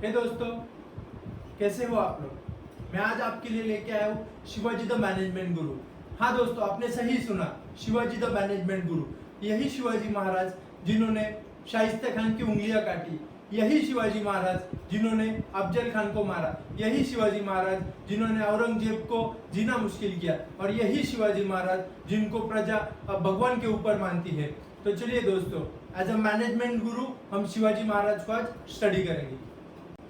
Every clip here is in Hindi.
हे दोस्तों, कैसे हो आप लोग। मैं आज आपके लिए लेके आया हूँ शिवाजी द मैनेजमेंट गुरु। हाँ दोस्तों, आपने सही सुना, शिवाजी द मैनेजमेंट गुरु। यही शिवाजी महाराज जिन्होंने शाइस्ता खान की उंगलियां काटी, यही शिवाजी महाराज जिन्होंने अफजल खान को मारा, यही शिवाजी महाराज जिन्होंने औरंगजेब को जीना मुश्किल किया, और यही शिवाजी महाराज जिनको प्रजा भगवान के ऊपर मानती है। तो चलिए दोस्तों, एज अ मैनेजमेंट गुरु हम शिवाजी महाराज को आज स्टडी करेंगे।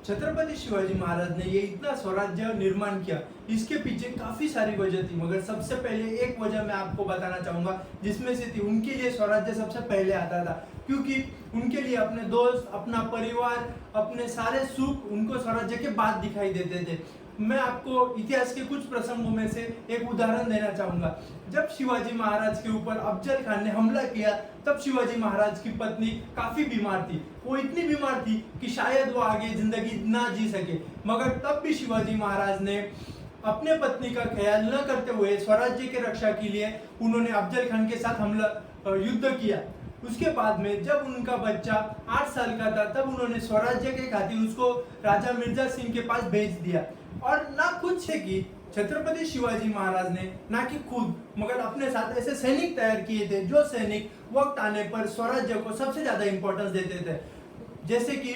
छत्रपति शिवाजी महाराज ने ये इतना स्वराज्य निर्माण किया, इसके पीछे काफी सारी वजह थी, मगर सबसे पहले एक वजह मैं आपको बताना चाहूंगा जिसमें से थी उनके लिए स्वराज्य सबसे पहले आता था, क्योंकि उनके लिए अपने दोस्त, अपना परिवार, अपने सारे सुख उनको स्वराज्य के बाद दिखाई देते थे। मैं आपको इतिहास के कुछ प्रसंगों में से एक उदाहरण देना चाहूंगा। जब शिवाजी महाराज के ऊपर अफजल खान ने हमला किया, तब शिवाजी महाराज की पत्नी काफी बीमार थी। वो इतनी बीमार थी कि शायद वो आगे जिंदगी ना जी सके, मगर तब भी शिवाजी महाराज ने अपने पत्नी का ख्याल न करते हुए स्वराज्य की रक्षा के लिए उन्होंने अफजल खान के साथ युद्ध किया। उसके बाद में जब उनका बच्चा 8 साल का था, तब उन्होंने स्वराज्य के खातिर उसको राजा मिर्जा सिंह के पास भेज दिया। और ना खुद से की छत्रपति शिवाजी महाराज ने, ना कि खुद, मगर अपने साथ ऐसे सैनिक तैयार किए थे जो सैनिक वक्त आने पर स्वराज्य को सबसे ज्यादा इंपॉर्टेंस देते थे। जैसे कि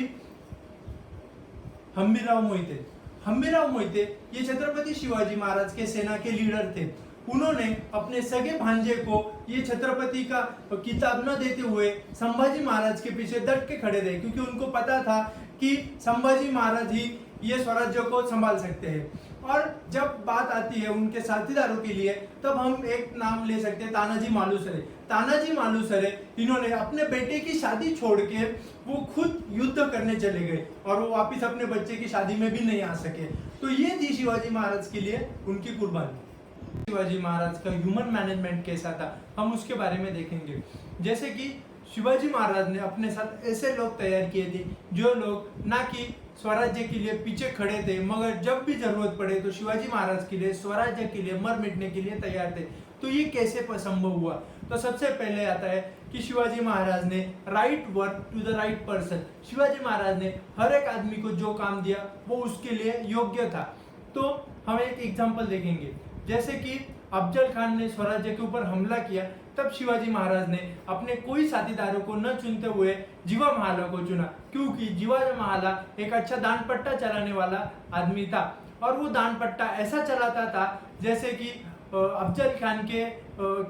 हम्बीराव मोहिते। हम्बीराव मोहिते ये छत्रपति शिवाजी महाराज के सेना के लीडर थे। उन्होंने अपने सगे भांजे को ये छत्रपति का किताब न देते हुए संभाजी महाराज के पीछे डट के खड़े रहे, क्योंकि उनको पता था कि संभाजी महाराज ही ये स्वराज्य को संभाल सकते हैं। और जब बात आती है उनके साथीदारों के लिए, तब हम एक नाम ले सकते हैं, तानाजी मालुसरे। तानाजी मालुसरे इन्होंने अपने बेटे की शादी छोड़ के वो खुद युद्ध करने चले गए, और वो वापिस अपने बच्चे की शादी में भी नहीं आ सके। तो ये थी शिवाजी महाराज के लिए उनकी कुर्बानी। शिवाजी महाराज का ह्यूमन मैनेजमेंट कैसा था, हम उसके बारे में देखेंगे। जैसे कि शिवाजी महाराज ने अपने साथ ऐसे लोग तैयार किए थे जो लोग ना कि स्वराज्य के लिए पीछे खड़े थे, मगर जब भी जरूरत पड़े तो शिवाजी महाराज के लिए, स्वराज्य के लिए मर मिटने के लिए तैयार थे। तो ये कैसे संभव हुआ? तो सबसे पहले आता है कि शिवाजी महाराज ने right work to the right person. Shivaji Maharaj ने हर एक आदमी को जो काम दिया वो उसके लिए योग्य था। तो हम एक एग्जाम्पल देखेंगे। जैसे कि अफजल खान ने स्वराज्य के ऊपर हमला किया, तब शिवाजी महाराज ने अपने कोई साथीदारों को न चुनते हुए जीवा महाला को चुना, क्योंकि जीवा महाला एक अच्छा दान पट्टा चलाने वाला आदमी था, और वो दान पट्टा ऐसा चलाता था जैसे कि अफजल खान के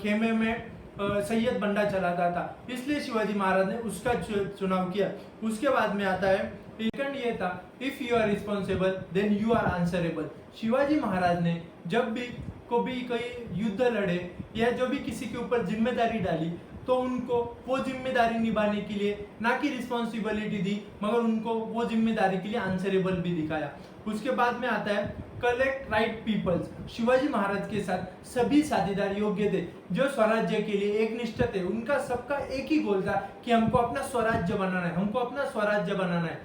खेमे में सैयद बंडा चलाता था। इसलिए शिवाजी महाराज ने उसका चुनाव किया। उसके बाद में आता है सेकंड, ये था if you are responsible then you are answerable. Shivaji Maharaj ने जब भी कोई युद्ध लड़े या जो भी किसी के ऊपर जिम्मेदारी डाली, तो उनको वो जिम्मेदारी निभाने के लिए ना कि रिस्पॉन्सिबिलिटी दी, मगर उनको वो जिम्मेदारी के लिए आंसरेबल भी दिखाया। उसके बाद में आता है collect right peoples. Shivaji Maharaj के साथ सभी साझेदार योग्य थे जो स्वराज्य के लिए एक निष्ठ थे। उनका सबका एक ही गोल था कि हमको अपना स्वराज्य बनाना है, हमको अपना स्वराज्य बनाना है।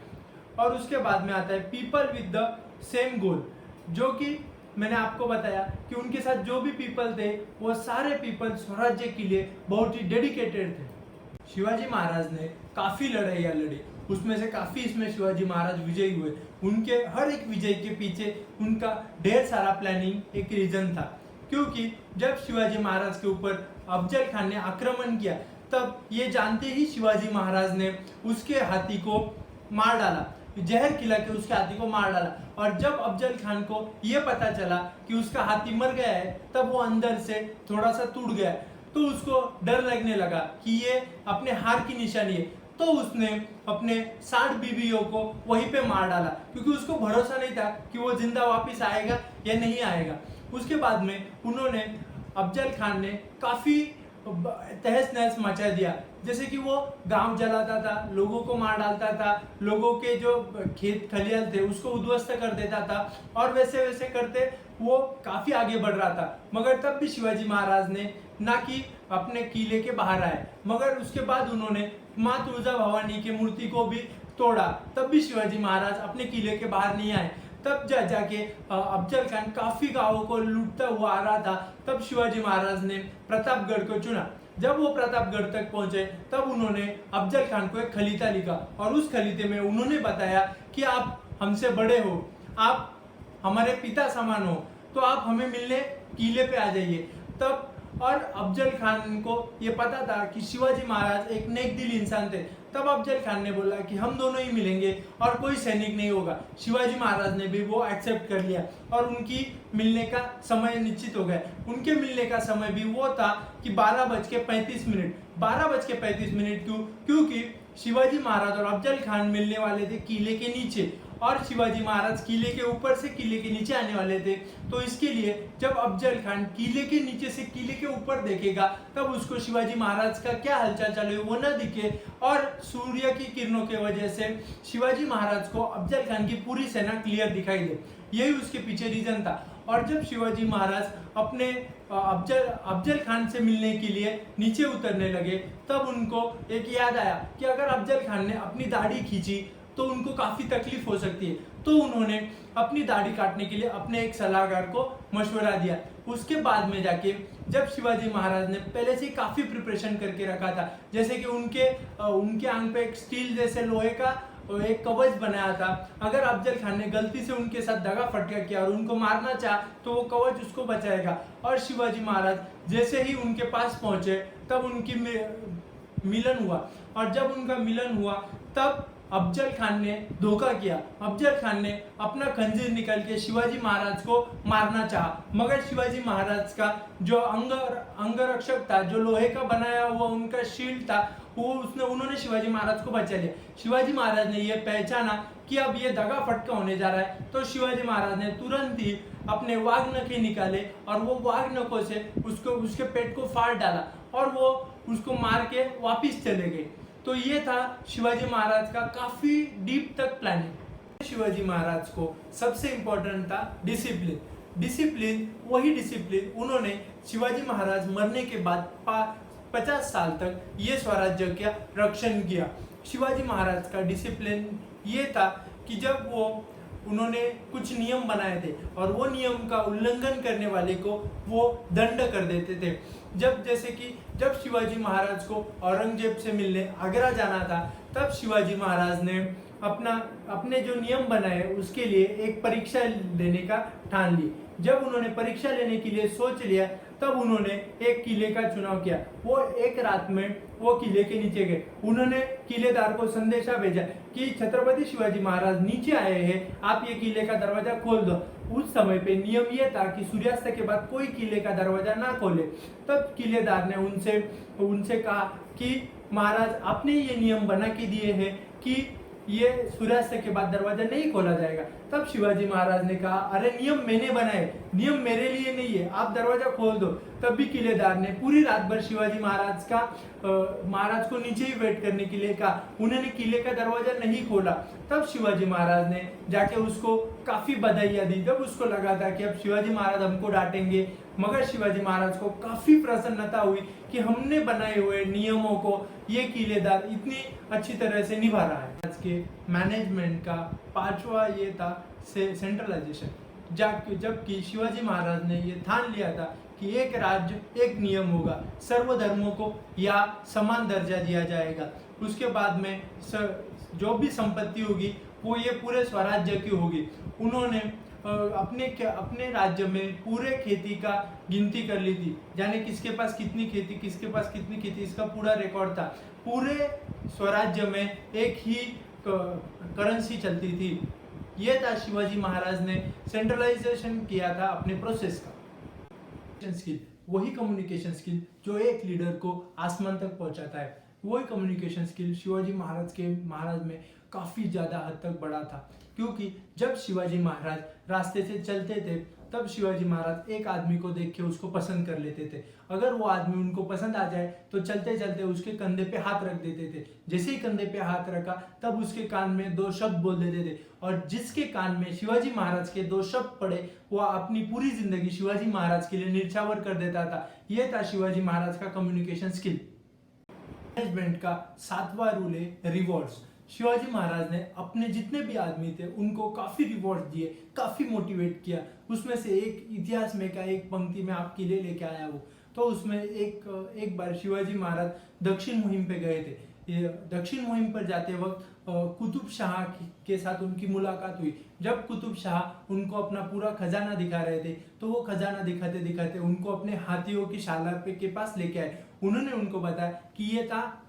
और उसके बाद में आता है पीपल विद द सेम गोल, जो कि मैंने आपको बताया कि उनके साथ जो भी पीपल थे वो सारे पीपल स्वराज्य के लिए बहुत ही डेडिकेटेड थे। शिवाजी महाराज ने काफी लड़ाइयाँ लड़ी, उसमें से काफी इसमें शिवाजी महाराज विजयी हुए। उनके हर एक विजय के पीछे उनका ढेर सारा प्लानिंग एक रीजन था, क्योंकि जब शिवाजी महाराज के ऊपर अफजल खान ने आक्रमण किया, तब ये जानते ही शिवाजी महाराज ने उसके हाथी को मार डाला, जहर खिला के उसके हाथी को मार डाला। और जब अफजल खान को यह पता चला कि उसका हाथी मर गया है, तब वो अंदर से थोड़ा सा टूट गया, तो उसको डर लगने लगा कि ये अपने हार की निशानी है। तो उसने अपने 60 बीवियों को वहीं पे मार डाला, क्योंकि उसको भरोसा नहीं था कि वो जिंदा वापस आएगा या नहीं आएगा। उसके बाद में उन्होंने, अफजल खान ने काफी तहस नहस मचा दिया, जैसे कि वो गांव जलाता था, लोगों को मार डालता था, लोगों के जो खेत खलियान थे उसको उद्ध्वस्त कर देता था, और वैसे वैसे करते वो काफी आगे बढ़ रहा था। मगर तब भी शिवाजी महाराज ने ना कि अपने किले के बाहर आए, मगर उसके बाद उन्होंने माँ तुळजा भवानी की मूर्ति को भी तोड़ा, तब भी शिवाजी महाराज अपने किले के बाहर नहीं आए। तब जाके अफजल खान काफी गांवों को लूटता हुआ आ रहा था, तब शिवाजी महाराज ने प्रतापगढ़ को चुना। जब वो प्रतापगढ़ तक पहुंचे, तब उन्होंने अफजल खान को एक खलीता लिखा, और उस खलीते में उन्होंने बताया कि आप हमसे बड़े हो, आप हमारे पिता समान हो, तो आप हमें मिलने किले पे आ जाइए। तब और अफजल खान को ये पता था कि शिवाजी महाराज एक नेक दिल इंसान थे। तब अफजल खान ने बोला कि हम दोनों ही मिलेंगे और कोई सैनिक नहीं होगा। शिवाजी महाराज ने भी वो एक्सेप्ट कर लिया और उनकी मिलने का समय निश्चित हो गया। उनके मिलने का समय भी वो था कि 12:35। 12:35 क्यों? क्योंकि शिवाजी महाराज और अफजल खान मिलने वाले थे किले के नीचे और शिवाजी महाराज किले के ऊपर से किले के नीचे आने वाले थे। तो इसके लिए जब अफजल खान किले के नीचे से किले के ऊपर देखेगा तब उसको शिवाजी महाराज का क्या हलचल चल रही है वो न दिखे और सूर्य की किरणों के वजह से शिवाजी महाराज को अफजल खान की पूरी सेना क्लियर दिखाई दे। यही उसके पीछे रीजन था। और जब शिवाजी महाराज अपने अफजल खान से मिलने के लिए नीचे उतरने लगे तब उनको एक याद आया कि अगर अफजल खान ने अपनी दाढ़ी खींची तो उनको काफी तकलीफ हो सकती है। तो उन्होंने अपनी दाढ़ी काटने के लिए अपने एक सलाहकार को मशवरा दिया। उसके बाद में जाके जब शिवाजी महाराज ने पहले से ही काफी प्रिपरेशन करके रखा था, जैसे कि उनके आंग पे एक स्टील जैसे लोहे का एक कवच बनाया था। अगर अफजल खान ने गलती से उनके साथ दगा फटका किया और उनको मारना चाहा तो वो कवच उसको बचाएगा। और शिवाजी महाराज जैसे ही उनके पास पहुंचे तब उनकी मिलन हुआ और जब उनका मिलन हुआ तब अफजल खान ने धोखा किया। अफजल खान ने अपना खंजीर निकाल के शिवाजी महाराज को मारना चाहा, मगर शिवाजी महाराज का जो अंगरक्षक था, जो लोहे का बनाया हुआ उनका शील्ड था, उन्होंने शिवाजी महाराज को बचा लिया। शिवाजी महाराज ने यह पहचाना कि अब ये दगा फटका होने जा रहा है, तो शिवाजी महाराज ने तुरंत ही अपने वाघ नखे निकाले और वो वाघ नखों से उसके पेट को फाड़ डाला और वो उसको मार के वापिस चले गए। तो ये था शिवाजी महाराज का काफी डीप तक प्लानिंग। शिवाजी महाराज को सबसे इंपॉर्टेंट था डिसिप्लिन। वही डिसिप्लिन उन्होंने शिवाजी महाराज मरने के बाद 50 साल तक ये स्वराज्य का रक्षण किया। शिवाजी महाराज का डिसिप्लिन ये था कि जब उन्होंने कुछ नियम बनाए थे और वो नियम का उल्लंघन करने वाले को वो दंड कर देते थे। जब शिवाजी महाराज को औरंगजेब से मिलने आगरा जाना था तब शिवाजी महाराज ने अपने जो नियम बनाए उसके लिए एक परीक्षा लेने का ठान ली। जब उन्होंने परीक्षा लेने के लिए सोच लिया तब उन्होंने एक किले का चुनाव किया। वो एक रात में वो किले के नीचे गए। उन्होंने किलेदार को संदेशा भेजा कि छत्रपति शिवाजी महाराज नीचे आए हैं, आप ये किले का दरवाजा खोल दो। उस समय पे नियम ये था कि सूर्यास्त के बाद कोई किले का दरवाजा ना खोले। तब किलेदार ने उनसे कहा कि महाराज आपने ये नियम बना के दिए हैं कि ये सूर्यास्त के बाद दरवाजा नहीं खोला जाएगा। तब शिवाजी महाराज ने कहा, अरे नियम मैंने बनाए, नियम मेरे लिए नहीं है, आप दरवाजा खोल दो। तब भी किलेदार ने पूरी रात भर शिवाजी महाराज को नीचे ही वेट करने के लिए कहा। उन्होंने किले का दरवाजा नहीं खोला। तब शिवाजी महाराज ने जाके उसको काफी बधाइयां दी। तब उसको लगा था कि अब शिवाजी महाराज हमको डांटेंगे, मगर शिवाजी महाराज को काफी प्रसन्नता हुई कि हमने बनाए हुए नियमों को ये किलेदार इतनी अच्छी तरह से निभा रहा है। आज के मैनेजमेंट का 5वां ये था सेंट्रलाइजेशन। जबकि शिवाजी महाराज ने ये ठान लिया था कि एक राज्य एक नियम होगा, सर्वधर्मों को या समान दर्जा दिया जाएगा। उसके बाद में जो भी संपत्ति होगी वो ये पूरे स्वराज्य की होगी। उन्होंने अपने राज्य में पूरे खेती का गिनती कर ली थी, यानी किसके पास कितनी खेती इसका पूरा रिकॉर्ड था। पूरे स्वराज्य में एक ही करेंसी चलती थी। यह था शिवाजी महाराज ने सेंट्रलाइजेशन किया था अपने प्रोसेस का। स्किल, वही कम्युनिकेशन स्किल जो एक लीडर को आसमान तक पहुंचाता है, वही कम्युनिकेशन स्किल शिवाजी महाराज में काफी ज्यादा हद तक बढ़ा था। क्योंकि जब शिवाजी महाराज रास्ते से चलते थे तब शिवाजी महाराज एक आदमी को देख के उसको पसंद कर लेते थे। अगर वो आदमी उनको पसंद आ जाए तो चलते चलते उसके कंधे पे हाथ रख देते थे। जैसे ही कंधे पे हाथ रखा तब उसके कान में 2 शब्द बोल देते थे, और जिसके कान में शिवाजी महाराज के 2 शब्द पड़े वो अपनी पूरी जिंदगी शिवाजी महाराज के लिए न्यौछावर कर देता था। यह था शिवाजी महाराज का कम्युनिकेशन स्किल। मैनेजमेंट का 7वां रूल है रिवॉर्ड्स। शिवाजी महाराज ने अपने जितने भी आदमी थे उनको काफी रिवॉर्ड दिए, काफी मोटिवेट किया। उसमें से एक इतिहास में का एक पंक्ति में आपके लिए लेके आया हूँ। तो उसमें एक बार शिवाजी महाराज दक्षिण मुहिम पे गए थे। ये दक्षिण मुहिम पर जाते वक्त कुतुब शाह के साथ उनकी मुलाकात हुई। जब कुतुब शाह उनको अपना पूरा खजाना दिखा रहे थे तो वो खजाना दिखाते दिखाते उनको अपने हाथियों की शाला के पास लेके आए। उन्होंने उनको बताया कि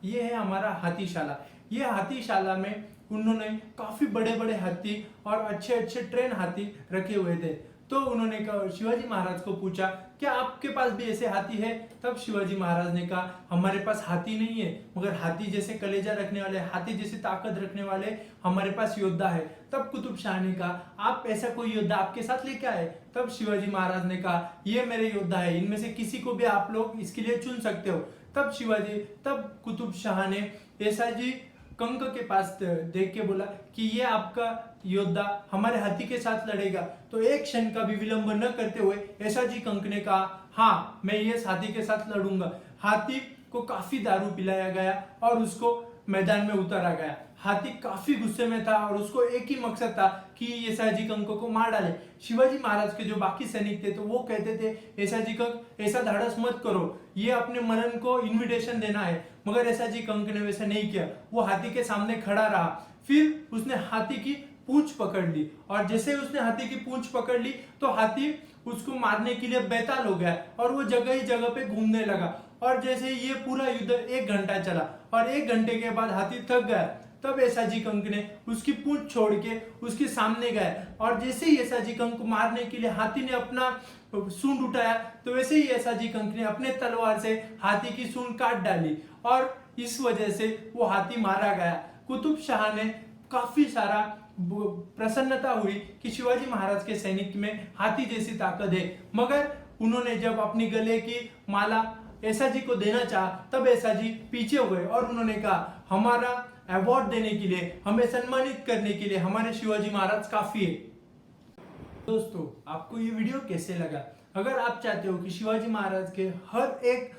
ये है हमारा हाथीशाला। ये हाथीशाला में उन्होंने काफी बड़े बड़े हाथी और अच्छे अच्छे ट्रेन हाथी रखे हुए थे। तो उन्होंने शिवाजी महाराज को पूछा, क्या आपके पास भी ऐसे हाथी है? तब शिवाजी महाराज ने कहा, हमारे पास हाथी नहीं है, मगर हाथी जैसे कलेजा रखने वाले, हाथी जैसे ताकत रखने वाले हमारे पास योद्धा है। तब कुतुब शाह ने कहा, आप ऐसा कोई योद्धा आपके साथ लेके आए? तब शिवाजी महाराज ने कहा, ये मेरे योद्धा है, इनमें से किसी को भी आप लोग इसके लिए चुन सकते हो। तब कुतुब शाह ने ऐसाजी कंक के पास देख के बोला कि ये आपका योद्धा हमारे हाथी के साथ लड़ेगा। तो एक क्षण का भी विलंब न करते हुए ऐसाजी कंक ने कहा, हाँ मैं ये हाथी के साथ लड़ूंगा। हाथी को काफी दारू पिलाया गया और उसको मैदान में उतारा गया। हाथी काफी गुस्से में था और उसको एक ही मकसद था कि ऐसाजी कंक को मार डाले। शिवाजी महाराज के जो बाकी सैनिक थे तो वो कहते थे, ऐसाजी कंक ऐसा धाड़स मत करो, ये अपने मरण को इनविटेशन देना है। मगर ऐसाजी कंक ने वैसा नहीं किया। वो हाथी के सामने खड़ा रहा, फिर उसने हाथी की पूंछ पकड़ ली और जैसे उसने हाथी की पूंछ पकड़ ली तो हाथी उसको मारने के लिए बेताल हो गया और वो जगह ही जगह पे घूमने लगा। और जैसे ये पूरा युद्ध 1 घंटा चला और 1 घंटे के बाद हाथी थक गया। तब ऐसाजी कंक ने उसकी पूंछ छोड़ के उसके सामने गए और जैसे ही ऐसाजी कंक को मारने के लिए हाथी ने अपना सूंड उठाया तो वैसे ही ऐसाजी कंक ने अपने तलवार से हाथी की सूंड काट डाली और इस वजह से वो हाथी मारा गया। कुतुब शाह ने काफी सारा प्रसन्नता हुई कि शिवाजी महाराज के सैनिक में हाथी जैसी ताकत है। मगर उन्होंने जब अपनी गले की माला ऐसाजी को देना चाहा तब ऐसाजी पीछे हुए और उन्होंने कहा, हमारा अवार्ड देने के लिए, हमें सम्मानित करने के लिए हमारे शिवाजी महाराज काफी है। दोस्तों, आपको ये वीडियो कैसे लगा? अगर आप चाहते हो कि शिवाजी महाराज के हर एक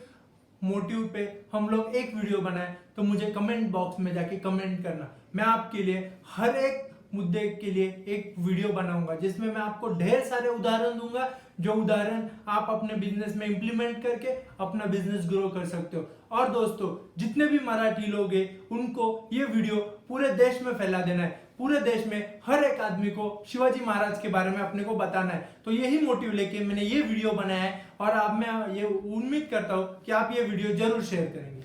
मोटिव पे हम लोग एक वीडियो बनाए तो मुझे कमेंट बॉक्स में जाके कमेंट करना। मैं आपके लिए हर एक मुद्दे के लिए एक वीडियो बनाऊंगा जिसमें मैं आपको ढेर सारे उदाहरण दूंगा, जो उदाहरण आप अपने बिजनेस में इंप्लीमेंट करके अपना बिजनेस ग्रो कर सकते हो। और दोस्तों, जितने भी मराठी लोग हैं उनको ये वीडियो पूरे देश में फैला देना है। पूरे देश में हर एक आदमी को शिवाजी महाराज के बारे में अपने को बताना है। तो यही मोटिव लेके मैंने ये वीडियो बनाया है और अब मैं ये उम्मीद करता हूँ कि आप ये वीडियो जरूर शेयर करेंगे।